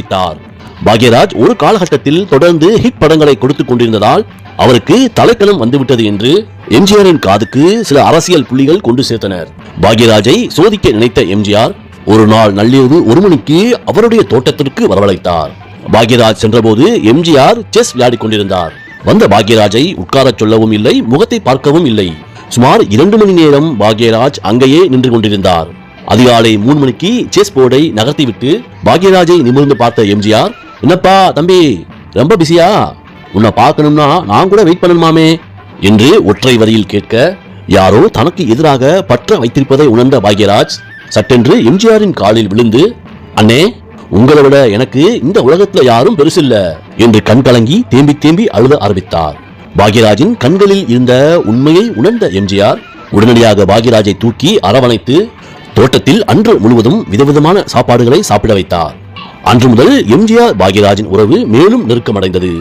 வெளியிட்டார். பாக்யராஜ் ஒரு காலகட்டத்தில் தொடர்ந்து ஹிட் படங்களை கொடுத்துக் கொண்டிருந்ததால் அவருக்கு தலைக்கணம் வந்துவிட்டது என்று எம்ஜிஆரின் காதுக்கு சில அரசியல் புள்ளிகள் கொண்டு சேர்த்தனர். பாக்யராஜை சோதிக்க நினைத்த எம்ஜிஆர் ஒரு நாள் நள்ளிரவு 1 மணிக்கு அவருடைய தோட்டத்திற்கு வரவழைத்தார். பாக்யராஜ் சென்றபோது எம்ஜிஆர் செஸ் விளையாடிக் கொண்டிருந்தார். வந்த பாக்யராஜை உட்காரச் சொல்லவும் இல்லை, முகத்தை பார்க்கவும் இல்லை. சுமார் 2 மணி நேரம் பாக்யராஜ் அங்கேயே நின்று கொண்டிருந்தார். அதிகாலை 3 மணிக்கு செஸ் போர்டை நகர்த்திவிட்டு பாக்யராஜை நிமிர்ந்து பார்த்த எம்ஜிஆர், என்னப்பா தம்பி, ரொம்ப பிஸியா? உன்னை பார்க்கணும்னா நான் கூட வெயிட் பண்ணணுமாமே என்று ஒற்றை வரியில் கேட்க, யாரோ தனக்கு எதிராக பற்ற வைத்திருப்பதை உணர்ந்த பாக்யராஜ் சட்டென்று எம்ஜிஆரின் காலில் விழுந்து, அண்ணே, உங்களை விட எனக்கு இந்த உலகத்துல யாரும் பெருசில்ல என்று கண் கலங்கி தேம்பி தேம்பி அழுத ஆரம்பித்தார். பாக்யராஜின் கண்களில் இருந்த உண்மையை உணர்ந்த எம்ஜிஆர் உடனடியாக பாக்யராஜை தூக்கி அரவணைத்து தோட்டத்தில் அன்று முழுவதும் விதவிதமான சாப்பாடுகளை சாப்பிட வைத்தார். அன்று முதல் எம்ஜிஆர் பாக்யராஜின் உறவு மேலும் நெருக்கமடைந்தது.